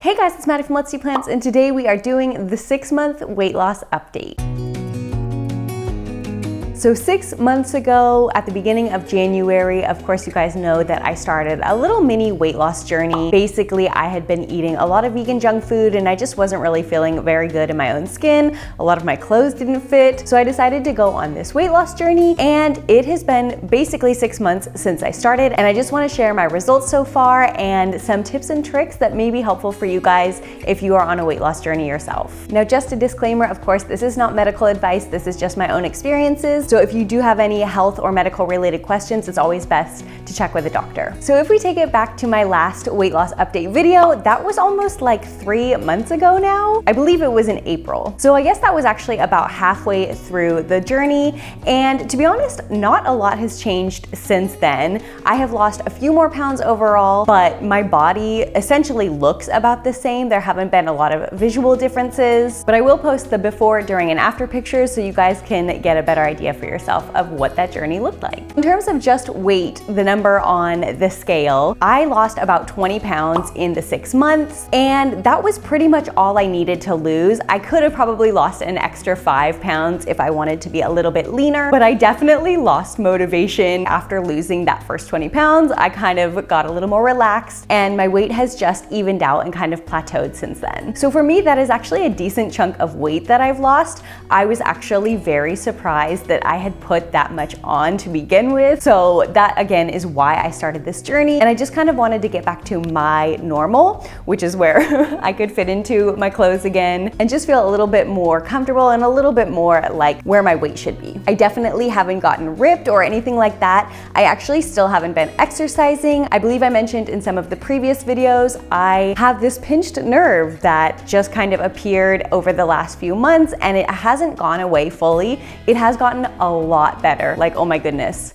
Hey guys, it's Maddie from Let's Do Plants, and today we are doing the 6-month weight loss update. So 6 months ago, at the beginning of January, of course you guys know that I started a little mini weight loss journey. Basically, I had been eating a lot of vegan junk food and I just wasn't really feeling very good in my own skin. A lot of my clothes didn't fit. So I decided to go on this weight loss journey, and it has been basically 6 months since I started, and I just want to share my results so far and some tips and tricks that may be helpful for you guys if you are on a weight loss journey yourself. Now, just a disclaimer, of course, this is not medical advice. This is just my own experiences. So if you do have any health or medical related questions, it's always best to check with a doctor. So if we take it back to my last weight loss update video, that was almost like 3 months ago now. I believe it was in April. So I guess that was actually about halfway through the journey. And to be honest, not a lot has changed since then. I have lost a few more pounds overall, but my body essentially looks about the same. There haven't been a lot of visual differences, but I will post the before, during, and after pictures so you guys can get a better idea for yourself of what that journey looked like. In terms of just weight, the number on the scale, I lost about 20 pounds in the 6 months, and that was pretty much all I needed to lose. I could have probably lost an extra 5 pounds if I wanted to be a little bit leaner, but I definitely lost motivation after losing that first 20 pounds. I kind of got a little more relaxed, and my weight has just evened out and kind of plateaued since then. So for me, that is actually a decent chunk of weight that I've lost. I was actually very surprised that I had put that much on to begin with. So that again is why I started this journey, and I just kind of wanted to get back to my normal, which is where I could fit into my clothes again and just feel a little bit more comfortable and a little bit more like where my weight should be. I definitely haven't gotten ripped or anything like that. I actually still haven't been exercising. I believe I mentioned in some of the previous videos, I have this pinched nerve that just kind of appeared over the last few months, and it hasn't gone away fully. It has gotten a lot better. Like, oh my goodness,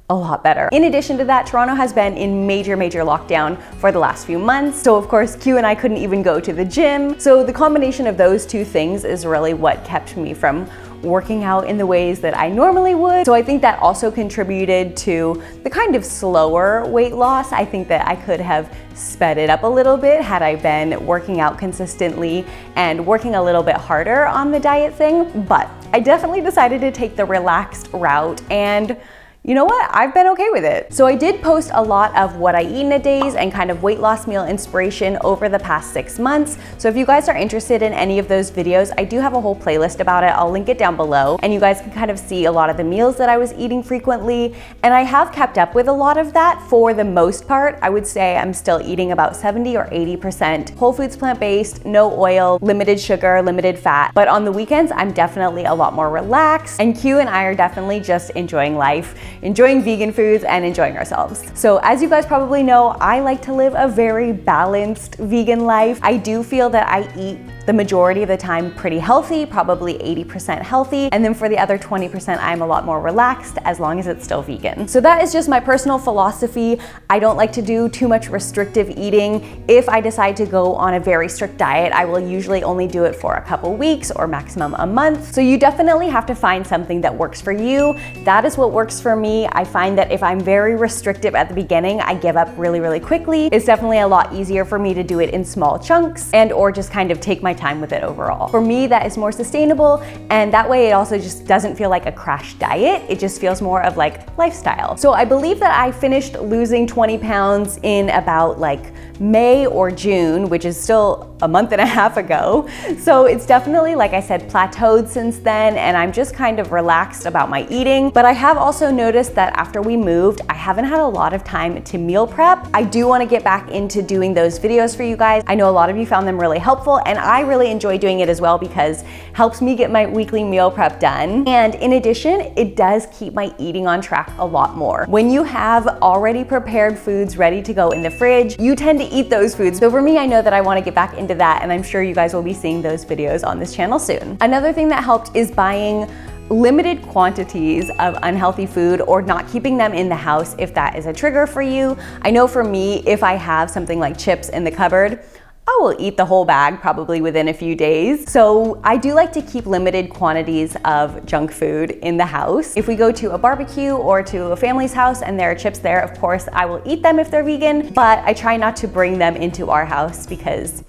a lot better. In addition to that, Toronto has been in major lockdown for the last few months. So of course, Q and I couldn't even go to the gym. So the combination of those two things is really what kept me from working out in the ways that I normally would. So I think that also contributed to the kind of slower weight loss. I think that I could have sped it up a little bit had I been working out consistently and working a little bit harder on the diet thing. But I definitely decided to take the relaxed route, and you know what? I've been okay with it. So I did post a lot of what I eat in a days and kind of weight loss meal inspiration over the past 6 months. So if you guys are interested in any of those videos, I do have a whole playlist about it. I'll link it down below, and you guys can kind of see a lot of the meals that I was eating frequently. And I have kept up with a lot of that for the most part. I would say I'm still eating about 70 or 80% whole foods, plant-based, no oil, limited sugar, limited fat. But on the weekends, I'm definitely a lot more relaxed, and Q and I are definitely just enjoying life, enjoying vegan foods, and enjoying ourselves. So as you guys probably know, I like to live a very balanced vegan life. I do feel that I eat the majority of the time pretty healthy, probably 80% healthy. And then for the other 20%, I'm a lot more relaxed as long as it's still vegan. So that is just my personal philosophy. I don't like to do too much restrictive eating. If I decide to go on a very strict diet, I will usually only do it for a couple weeks or maximum a month. So you definitely have to find something that works for you. That is what works for me. I find that if I'm very restrictive at the beginning, I give up really quickly. It's definitely a lot easier for me to do it in small chunks and or just kind of take my time with it overall. For me, that is more sustainable, and that way it also just doesn't feel like a crash diet. It just feels more of like lifestyle. So I believe that I finished losing 20 pounds in about like May or June, which is still a month and a half ago. So it's definitely, like I said, plateaued since then, and I'm just kind of relaxed about my eating. But I have also noticed that after we moved, I haven't had a lot of time to meal prep. I do want to get back into doing those videos for you guys. I know a lot of you found them really helpful, and I really enjoy doing it as well because it helps me get my weekly meal prep done. And in addition, it does keep my eating on track a lot more. When you have already prepared foods ready to go in the fridge, you tend to eat those foods. So for me, I know that I want to get back into that, and I'm sure you guys will be seeing those videos on this channel soon. Another thing that helped is buying limited quantities of unhealthy food or not keeping them in the house if that is a trigger for you. I know for me, if I have something like chips in the cupboard, I will eat the whole bag probably within a few days. So I do like to keep limited quantities of junk food in the house. If we go to a barbecue or to a family's house and there are chips there, of course, I will eat them if they're vegan, but I try not to bring them into our house because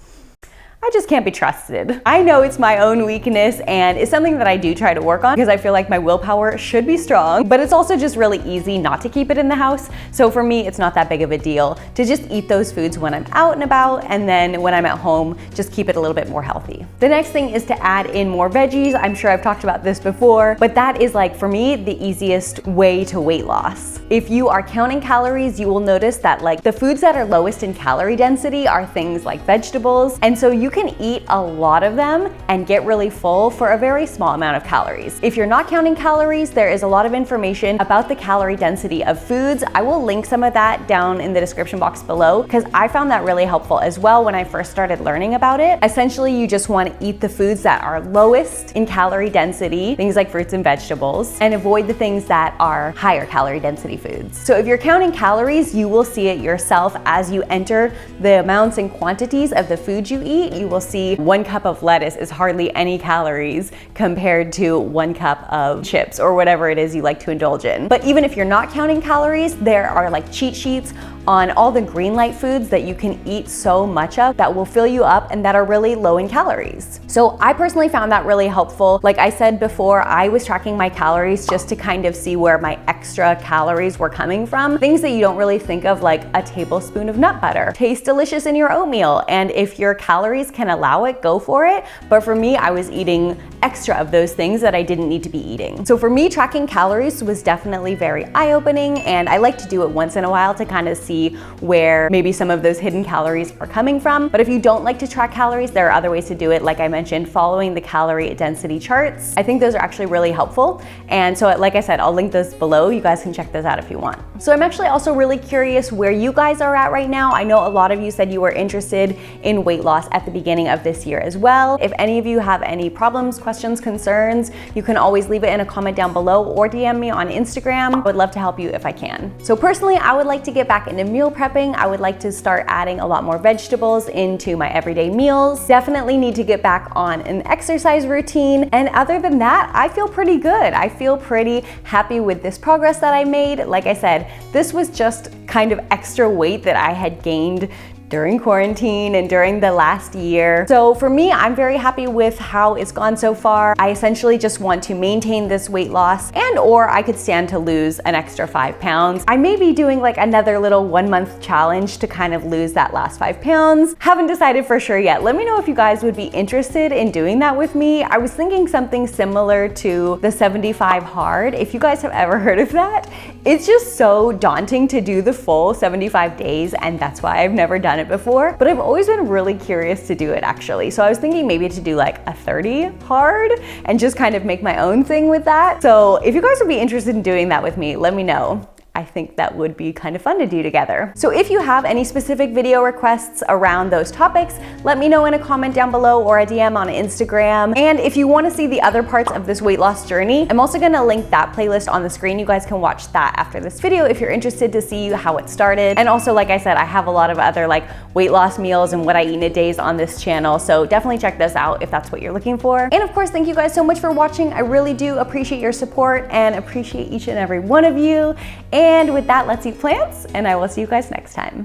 I just can't be trusted. I know it's my own weakness and it's something that I do try to work on because I feel like my willpower should be strong, but it's also just really easy not to keep it in the house. So for me, it's not that big of a deal to just eat those foods when I'm out and about, and then when I'm at home, just keep it a little bit more healthy. The next thing is to add in more veggies. I'm sure I've talked about this before, but that is like, for me, the easiest way to weight loss. If you are counting calories, you will notice that like the foods that are lowest in calorie density are things like vegetables, and so you can eat a lot of them and get really full for a very small amount of calories. If you're not counting calories, there is a lot of information about the calorie density of foods. I will link some of that down in the description box below because I found that really helpful as well when I first started learning about it. Essentially, you just want to eat the foods that are lowest in calorie density, things like fruits and vegetables, and avoid the things that are higher calorie density foods. So if you're counting calories, you will see it yourself as you enter the amounts and quantities of the food you eat. You will see 1 cup of lettuce is hardly any calories compared to 1 cup of chips or whatever it is you like to indulge in. But even if you're not counting calories, there are like cheat sheets on all the green light foods that you can eat so much of that will fill you up and that are really low in calories. So I personally found that really helpful. Like I said before, I was tracking my calories just to kind of see where my extra calories were coming from. Things that you don't really think of, like a tablespoon of nut butter. Tastes delicious in your oatmeal, and if your calories can allow it, go for it. But for me, I was eating extra of those things that I didn't need to be eating. So for me, tracking calories was definitely very eye-opening, and I like to do it once in a while to kind of see where maybe some of those hidden calories are coming from. But if you don't like to track calories, there are other ways to do it. Like I mentioned, following the calorie density charts. I think those are actually really helpful. And so like I said, I'll link those below. You guys can check those out if you want. So I'm actually also really curious where you guys are at right now. I know a lot of you said you were interested in weight loss at the beginning of this year as well. If any of you have any problems, questions, concerns, you can always leave it in a comment down below or DM me on Instagram. I would love to help you if I can. So personally, I would like to get back into meal prepping. I would like to start adding a lot more vegetables into my everyday meals. Definitely need to get back on an exercise routine. And other than that, I feel pretty good. I feel pretty happy with this progress that I made. Like I said, this was just kind of extra weight that I had gained during quarantine and during the last year. So for me, I'm very happy with how it's gone so far. I essentially just want to maintain this weight loss, and or I could stand to lose an extra 5 pounds. I may be doing like another little 1-month challenge to kind of lose that last 5 pounds. Haven't decided for sure yet. Let me know if you guys would be interested in doing that with me. I was thinking something similar to the 75 hard. If you guys have ever heard of that, it's just so daunting to do the full 75 days, and that's why I've never done it before, but I've always been really curious to do it actually. So I was thinking maybe to do like a 30 hard and just kind of make my own thing with that. So if you guys would be interested in doing that with me, let me know. I think that would be kind of fun to do together. So if you have any specific video requests around those topics, let me know in a comment down below or a DM on Instagram. And if you want to see the other parts of this weight loss journey, I'm also going to link that playlist on the screen. You guys can watch that after this video if you're interested to see how it started. And also, like I said, I have a lot of other like weight loss meals and what I eat in a day on this channel. So definitely check those out if that's what you're looking for. And of course, thank you guys so much for watching. I really do appreciate your support and appreciate each and every one of you. And with that, let's eat plants, and I will see you guys next time.